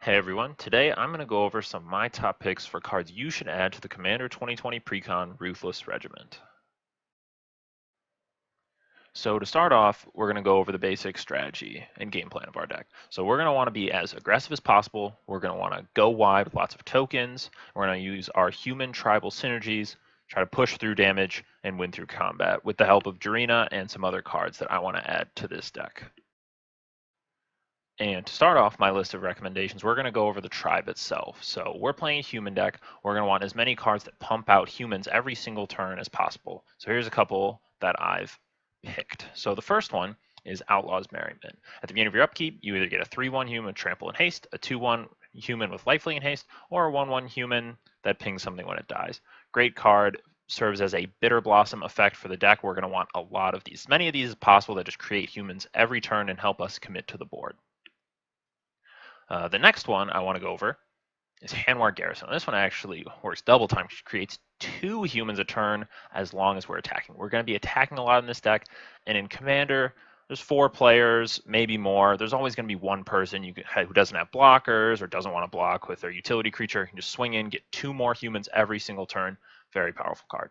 Hey everyone, today I'm going to go over some of my top picks for cards you should add to the Commander 2020 Precon Ruthless Regiment. So to start off, we're going to go over the basic strategy and game plan of our deck. So we're going to want to be as aggressive as possible. We're going to want to go wide with lots of tokens. We're going to use our human tribal synergies, try to push through damage and win through combat with the help of Jarina and some other cards that I want to add to this deck. And to start off my list of recommendations, we're going to go over the tribe itself. So we're playing a human deck. We're going to want as many cards that pump out humans every single turn as possible. So here's a couple that I've picked. So the first one is Outlaw's Merriment. At the beginning of your upkeep, you either get a 3-1 human with Trample and Haste, a 2-1 human with Lifelink and Haste, or a 1-1 human that pings something when it dies. Great card, serves as a Bitter Blossom effect for the deck. We're going to want a lot of these, as many of these as possible that just create humans every turn and help us commit to the board. The next one I want to go over is Hanwar Garrison. This one actually works double time, which creates 2 humans a turn as long as we're attacking. We're going to be attacking a lot in this deck, and in Commander, there's 4 players, maybe more. There's always going to be one person who doesn't have blockers or doesn't want to block with their utility creature. You can just swing in, get 2 more humans every single turn. Very powerful card.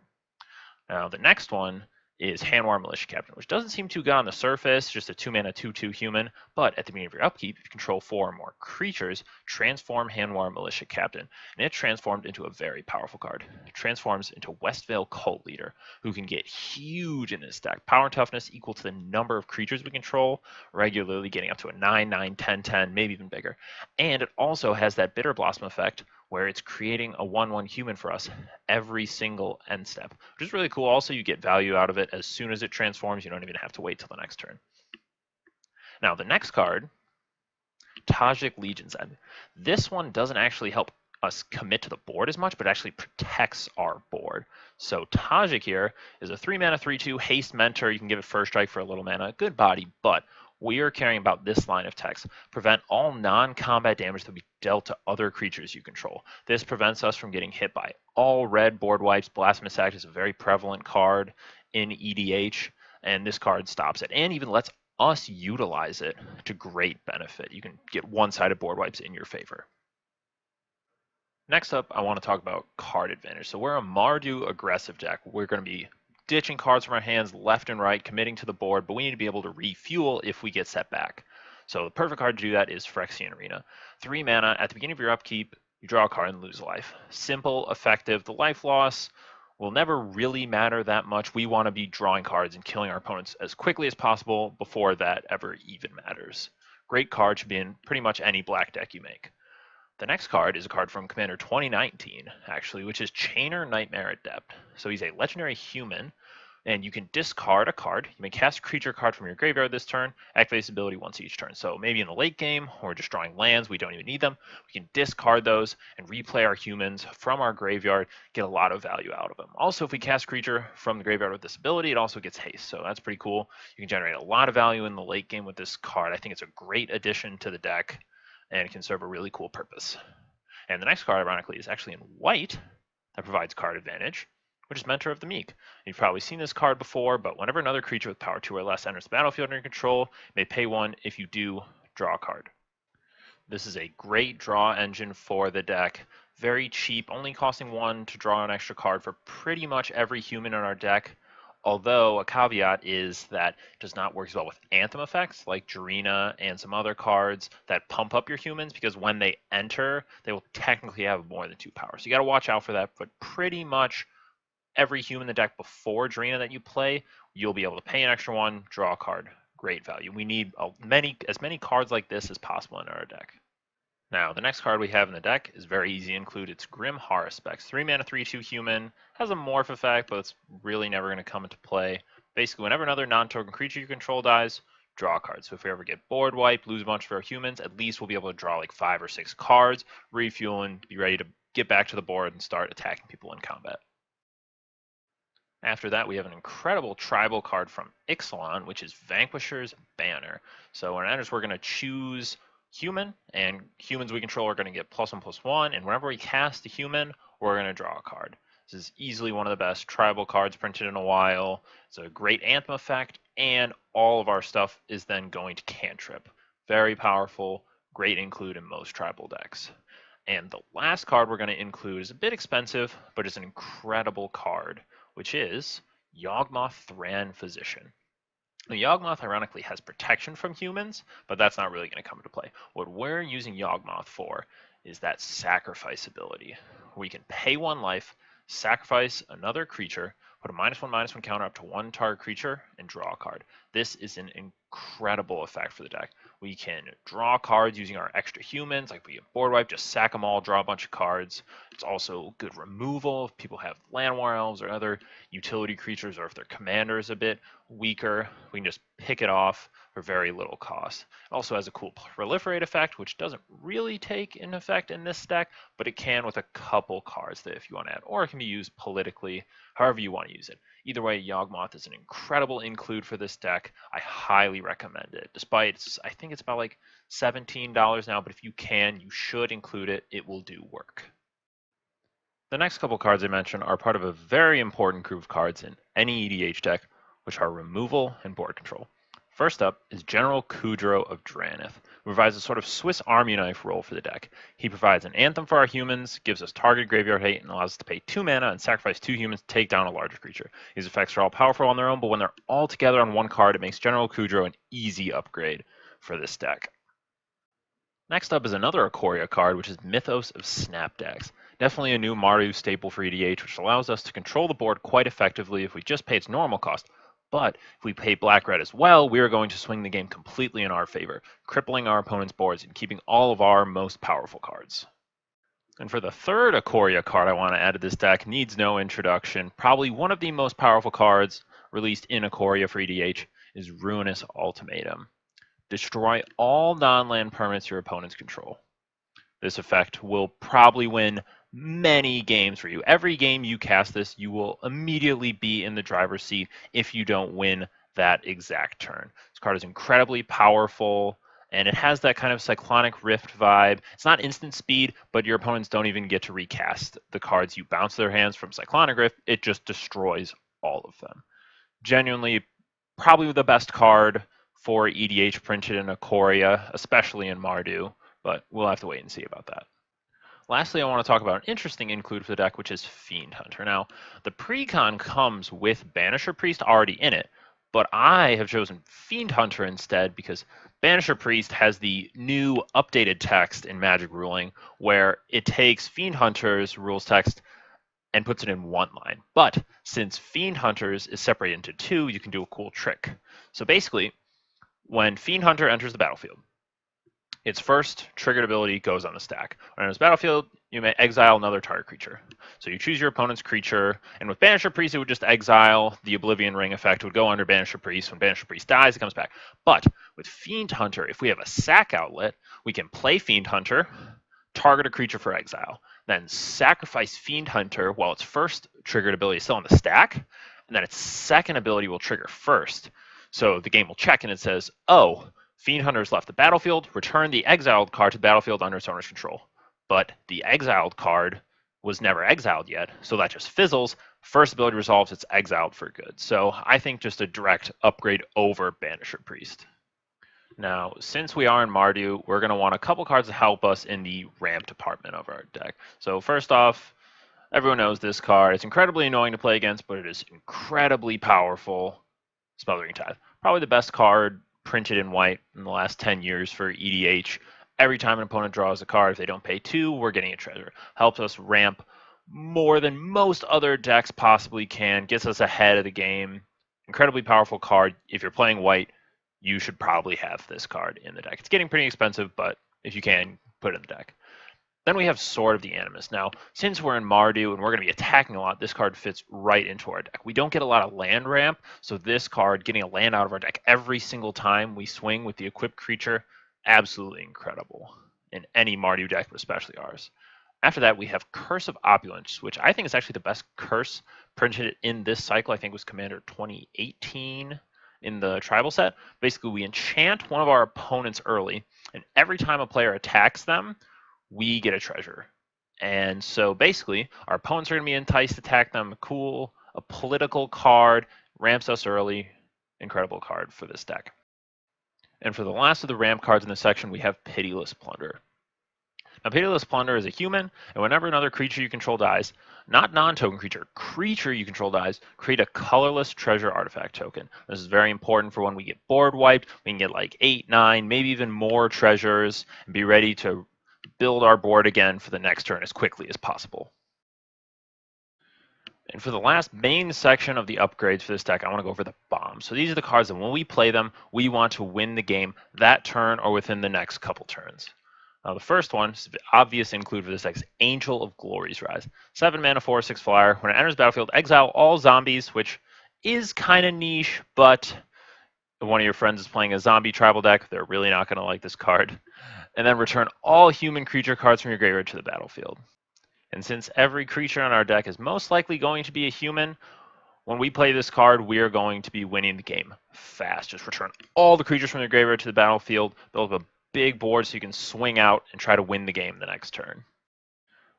Now, the next one is Hanwar Militia Captain, which doesn't seem too good on the surface, just a 2-mana 2/2 human, but at the beginning of your upkeep, if you control 4 or more creatures, transform Hanwar Militia Captain, and it transformed into a very powerful card. It transforms into Westvale Cult Leader, who can get huge in this deck. Power and toughness equal to the number of creatures we control, regularly getting up to a 9, 9, 10, 10, maybe even bigger. And it also has that Bitter Blossom effect, where it's creating a 1/1 human for us every single end step, which is really cool. Also, you get value out of it as soon as it transforms. You don't even have to wait till the next turn. Now, the next card, Tajik Legion's End. This one doesn't actually help us commit to the board as much, but actually protects our board. So Tajik here is a 3-mana 3/2 haste mentor. You can give it first strike for a little mana. Good body, but we are caring about this line of text. Prevent all non-combat damage that will be dealt to other creatures you control. This prevents us from getting hit by all red board wipes. Blasphemous Act is a very prevalent card in EDH, and this card stops it and even lets us utilize it to great benefit. You can get one-sided board wipes in your favor. Next up, I want to talk about card advantage. So we're a Mardu aggressive deck. We're going to be ditching cards from our hands left and right, committing to the board, but we need to be able to refuel if we get set back. So the perfect card to do that is Phyrexian Arena. 3 mana, at the beginning of your upkeep, you draw a card and lose life. Simple, effective. The life loss will never really matter that much. We want to be drawing cards and killing our opponents as quickly as possible before that ever even matters. Great card should be in pretty much any black deck you make. The next card is a card from Commander 2019, actually, which is Chainer Nightmare Adept. So he's a legendary human, and you can discard a card. You may cast a creature card from your graveyard this turn, activate this ability once each turn. So maybe in the late game, or just drawing lands, we don't even need them. We can discard those and replay our humans from our graveyard, get a lot of value out of them. Also, if we cast a creature from the graveyard with this ability, it also gets haste, so that's pretty cool. You can generate a lot of value in the late game with this card. I think it's a great addition to the deck, and it can serve a really cool purpose. And the next card, ironically, is actually in white that provides card advantage, which is Mentor of the Meek. You've probably seen this card before, but whenever another creature with power 2 or less enters the battlefield under your control, you may pay 1. If you do, draw a card. This is a great draw engine for the deck. Very cheap, only costing 1 to draw an extra card for pretty much every human in our deck. Although a caveat is that it does not work as well with Anthem effects like Jarina and some other cards that pump up your humans, because when they enter, they will technically have more than 2 power. So you got to watch out for that, but pretty much every human in the deck before Jarina that you play, you'll be able to pay an extra 1, draw a card. Great value. We need as many cards like this as possible in our deck. Now, the next card we have in the deck is very easy to include. It's Grim Haruspex. 3 mana, 3/2 human. Has a morph effect, but it's really never going to come into play. Basically, whenever another non-token creature you control dies, draw a card. So if we ever get board wiped, lose a bunch of our humans, at least we'll be able to draw like 5 or 6 cards, refuel, and be ready to get back to the board and start attacking people in combat. After that, we have an incredible tribal card from Ixalan, which is Vanquisher's Banner. So when it enters, we're going to choose human, and humans we control are going to get +1/+1, and whenever we cast a human, we're going to draw a card. This is easily one of the best tribal cards printed in a while. It's a great Anthem effect, and all of our stuff is then going to cantrip. Very powerful, Great include in most tribal decks. And the last card we're going to include is a bit expensive, but it's an incredible card, which is Yawgmoth Thran Physician. Now, Yawgmoth ironically has protection from humans, but that's not really going to come into play. What we're using Yawgmoth for is that sacrifice ability. We can pay 1 life, sacrifice another creature, put a -1/-1 counter up to 1 target creature, and draw a card. This is an incredible effect for the deck. We can draw cards using our extra humans, like we have board wipe, just sack them all, draw a bunch of cards. It's also good removal if people have land war elves or other utility creatures, or if their commander is a bit weaker, we can just pick it off for very little cost. It also has a cool proliferate effect, which doesn't really take in effect in this deck, but it can with a couple cards that if you want to add, or it can be used politically, however you want to use it. Either way, Yawgmoth is an incredible include for this deck. I highly recommend it. Despite, I think it's about like $17 now, but if you can, you should include it. It will do work. The next couple cards I mentioned are part of a very important group of cards in any EDH deck, which are removal and board control. First up is General Kudro of Drannith, who provides a sort of Swiss Army knife role for the deck. He provides an anthem for our humans, gives us targeted graveyard hate, and allows us to pay 2 mana and sacrifice 2 humans to take down a larger creature. These effects are all powerful on their own, but when they're all together on 1 card, it makes General Kudro an easy upgrade for this deck. Next up is another Ikoria card, which is Mythos of Snapdax. Definitely a new Maru staple for EDH, which allows us to control the board quite effectively if we just pay its normal cost. But if we pay black-red as well, we are going to swing the game completely in our favor, crippling our opponent's boards and keeping all of our most powerful cards. And for the third Ikoria card I want to add to this deck, needs no introduction. Probably one of the most powerful cards released in Ikoria for EDH is Ruinous Ultimatum. Destroy all non-land permanents your opponents control. This effect will probably win many games for you. Every game you cast this, you will immediately be in the driver's seat if you don't win that exact turn. This card is incredibly powerful, and it has that kind of Cyclonic Rift vibe. It's not instant speed, but your opponents don't even get to recast the cards you bounce their hands from Cyclonic Rift. It just destroys all of them. Genuinely, probably the best card for EDH printed in Ikoria, especially in Mardu, but we'll have to wait and see about that. Lastly, I want to talk about an interesting include for the deck, which is Fiend Hunter. Now, the precon comes with Banisher Priest already in it, but I have chosen Fiend Hunter instead because Banisher Priest has the new updated text in Magic Ruling where it takes Fiend Hunter's rules text and puts it in 1 line. But since Fiend Hunters is separated into 2, you can do a cool trick. So basically, when Fiend Hunter enters the battlefield, its first triggered ability goes on the stack. When it enters the battlefield, you may exile another target creature. So you choose your opponent's creature, and with Banisher Priest, it would just exile. The Oblivion Ring effect would go under Banisher Priest. When Banisher Priest dies, it comes back. But with Fiend Hunter, if we have a sack outlet, we can play Fiend Hunter, target a creature for exile, then sacrifice Fiend Hunter while its first triggered ability is still on the stack, and then its second ability will trigger first. So the game will check and it says, oh, Fiend Hunter's left the battlefield, return the exiled card to the battlefield under its owner's control. But the exiled card was never exiled yet, so that just fizzles. First ability resolves, it's exiled for good. So I think just a direct upgrade over Banisher Priest. Now, since we are in Mardu, we're going to want a couple cards to help us in the ramp department of our deck. So first off, everyone knows this card. It's incredibly annoying to play against, but it is incredibly powerful. Smothering Tithe. Probably the best card printed in white in the last 10 years for EDH. Every time an opponent draws a card, if they don't pay 2, we're getting a treasure. Helps us ramp more than most other decks possibly can. Gets us ahead of the game. Incredibly powerful card. If you're playing white, you should probably have this card in the deck. It's getting pretty expensive, but if you can, put it in the deck. Then we have Sword of the Animus. Now, since we're in Mardu and we're going to be attacking a lot, this card fits right into our deck. We don't get a lot of land ramp, so this card, getting a land out of our deck every single time we swing with the equipped creature, absolutely incredible in any Mardu deck, but especially ours. After that, we have Curse of Opulence, which I think is actually the best curse printed in this cycle. I think it was Commander 2018 in the tribal set. Basically, we enchant one of our opponents early, and every time a player attacks them, we get a treasure. And so basically, our opponents are going to be enticed to attack them. Cool, a political card, ramps us early. Incredible card for this deck. And for the last of the ramp cards in this section, we have Pitiless Plunder. Now, Pitiless Plunder is a human, and whenever another creature you control dies, not non-token creature you control dies, create a colorless treasure artifact token. This is very important for when we get board wiped. We can get like 8, 9, maybe even more treasures, and be ready to build our board again for the next turn as quickly as possible. And for the last main section of the upgrades for this deck, I want to go over the bombs. So these are the cards that when we play them, we want to win the game that turn or within the next couple turns. Now the first one, is the obvious include for this deck, is Angel of Glory's Rise. 7 mana, 4/6 flyer. When it enters battlefield, exile all zombies, which is kind of niche, but if one of your friends is playing a zombie tribal deck, they're really not going to like this card. And then return all human creature cards from your graveyard to the battlefield. And since every creature on our deck is most likely going to be a human, when we play this card, we are going to be winning the game fast. Just return all the creatures from your graveyard to the battlefield, build up a big board so you can swing out and try to win the game the next turn.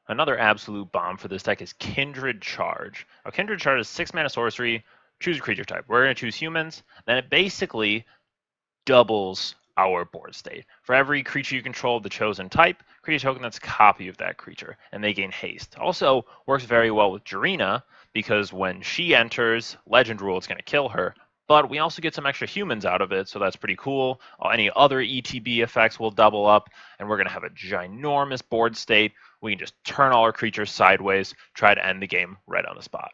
Another absolute bomb for this deck is Kindred Charge. Now, Kindred Charge is 6 mana sorcery, choose a creature type. We're going to choose humans, then it basically doubles our board state. For every creature you control of the chosen type, create a token that's a copy of that creature, and they gain haste. Also works very well with Jarina, because when she enters Legend Rule, it's going to kill her, but we also get some extra humans out of it, so that's pretty cool. Any other ETB effects will double up, and we're going to have a ginormous board state. We can just turn all our creatures sideways, try to end the game right on the spot.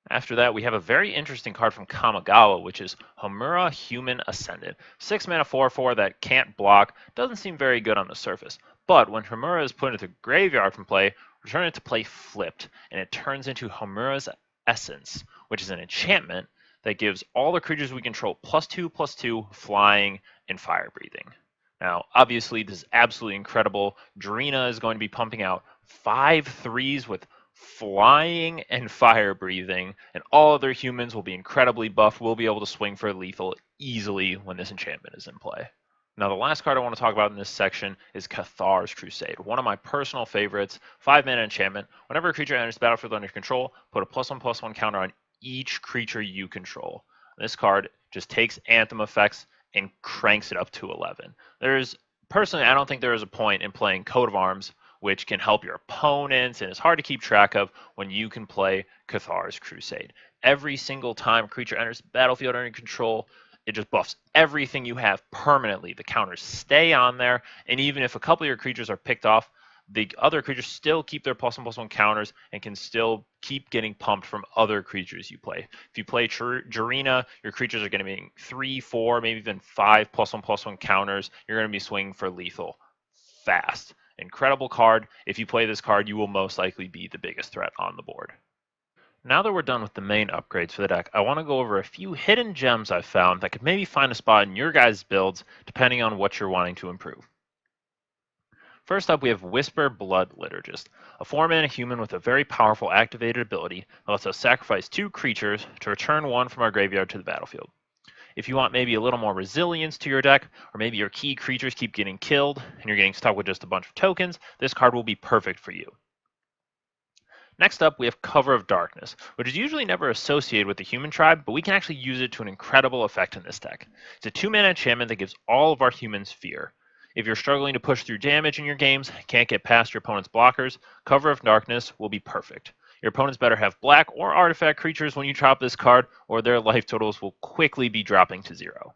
After that, we have a very interesting card from Kamigawa, which is Homura Human Ascendant. 6 mana 4/4 that can't block. Doesn't seem very good on the surface. But when Homura is put into the graveyard from play, return it to play flipped, and it turns into Homura's Essence, which is an enchantment that gives all the creatures we control +2/+2 flying and fire breathing. Now, obviously, this is absolutely incredible. Jarina is going to be pumping out 5 3s with flying and fire breathing, and all other humans will be incredibly buffed. We'll be able to swing for lethal easily when this enchantment is in play. Now, the last card I want to talk about in this section is Cathar's Crusade, one of my personal favorites. 5 mana enchantment. Whenever a creature enters the battlefield under control, put a +1/+1 counter on each creature you control. This card just takes Anthem effects and cranks it up to 11. Personally, I don't think there is a point in playing Coat of Arms, which can help your opponents and is hard to keep track of when you can play Cathar's Crusade. Every single time a creature enters the battlefield under control, it just buffs everything you have permanently. The counters stay on there, and even if a couple of your creatures are picked off, the other creatures still keep their +1/+1 counters and can still keep getting pumped from other creatures you play. If you play Jarina, your creatures are going to be 3, 4, maybe even 5 +1/+1 counters. You're going to be swinging for lethal fast. Incredible card. If you play this card, you will most likely be the biggest threat on the board. Now that we're done with the main upgrades for the deck, I want to go over a few hidden gems I've found that could maybe find a spot in your guys' builds, depending on what you're wanting to improve. First up, we have Whisper Blood Liturgist, a 4-mana human with a very powerful activated ability that lets us sacrifice 2 creatures to return 1 from our graveyard to the battlefield. If you want maybe a little more resilience to your deck, or maybe your key creatures keep getting killed and you're getting stuck with just a bunch of tokens, this card will be perfect for you. Next up, we have Cover of Darkness, which is usually never associated with the human tribe, but we can actually use it to an incredible effect in this deck. It's a 2-mana enchantment that gives all of our humans fear. If you're struggling to push through damage in your games, can't get past your opponent's blockers, Cover of Darkness will be perfect. Your opponents better have black or artifact creatures when you drop this card, or their life totals will quickly be dropping to 0.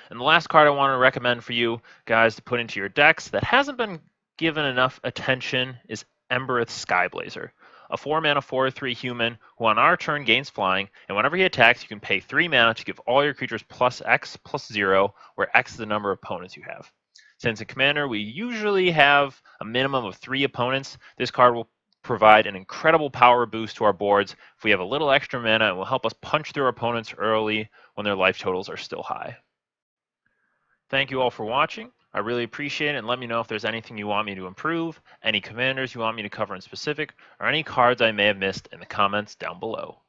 And the last card I want to recommend for you guys to put into your decks that hasn't been given enough attention is Embereth Skyblazer, a 4-mana 4/3 human who on our turn gains flying, and whenever he attacks, you can pay 3 mana to give all your creatures +X/+0, where X is the number of opponents you have. Since in Commander we usually have a minimum of 3 opponents, this card will provide an incredible power boost to our boards. If we have a little extra mana, it will help us punch through our opponents early when their life totals are still high. Thank you all for watching. I really appreciate it, and let me know if there's anything you want me to improve, any commanders you want me to cover in specific, or any cards I may have missed in the comments down below.